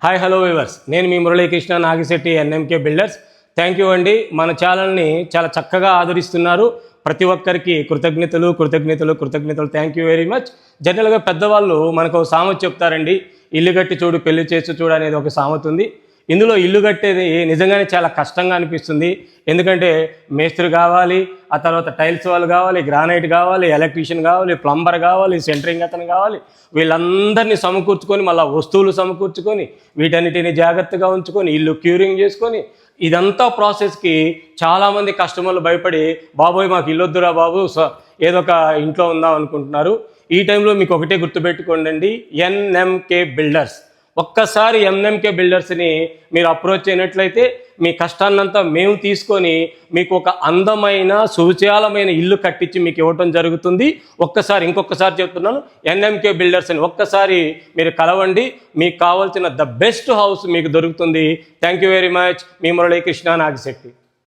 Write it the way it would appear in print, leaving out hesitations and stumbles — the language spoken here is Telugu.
హాయ్ హలో వ్యూవర్స్, నేను మీ Muralikrishna Nagisetti NMK builders. Thank you అండి. మన ఛానల్ని చాలా చక్కగా ఆదరిస్తున్నారు. ప్రతి ఒక్కరికి కృతజ్ఞతలు కృతజ్ఞతలు కృతజ్ఞతలు. Thank you very much. జనరల్గా పెద్దవాళ్ళు మనకు సామెత చెప్తారండి, ఇల్లు కట్టి చూడు పెళ్లి చేసి చూడు అనేది ఒక సామెత ఉంది. ఇందులో ఇల్లు కట్టేది నిజంగానే చాలా కష్టంగా అనిపిస్తుంది. ఎందుకంటే మేస్త్రి కావాలి, ఆ తర్వాత టైల్స్ వాళ్ళు కావాలి, గ్రానైట్ కావాలి, ఎలక్ట్రీషియన్ కావాలి, ప్లంబర్ కావాలి, సెంటరింగ్ అతను కావాలి. వీళ్ళందరినీ సమకూర్చుకొని మళ్ళీ వస్తువులు సమకూర్చుకొని వీటన్నిటిని జాగ్రత్తగా ఉంచుకొని ఇల్లు క్యూరింగ్ చేసుకొని ఇదంతా ప్రాసెస్కి చాలామంది కస్టమర్లు భయపడి బాబోయ్ మాకు ఇల్లు వద్దురా బాబు, ఏదో ఒక ఇంట్లో ఉందాం అనుకుంటున్నారు. ఈ టైంలో మీకు ఒకటే గుర్తుపెట్టుకోండి, ఎన్ఎంకే బిల్డర్స్. ఒక్కసారి ఎన్ఎంకే బిల్డర్స్ని మీరు అప్రోచ్ అయినట్లయితే మీ కష్టాన్నంతా మేము తీసుకొని మీకు ఒక అందమైన సువిశాలమైన ఇల్లు కట్టించి మీకు ఇవ్వటం జరుగుతుంది. ఇంకొకసారి చెప్తున్నాను, ఎన్ఎంకే బిల్డర్స్ని ఒక్కసారి మీరు కలవండి. మీకు కావాల్సిన ద బెస్ట్ హౌస్ మీకు దొరుకుతుంది. Thank you very much. Me Muralikrishna Nagishetti.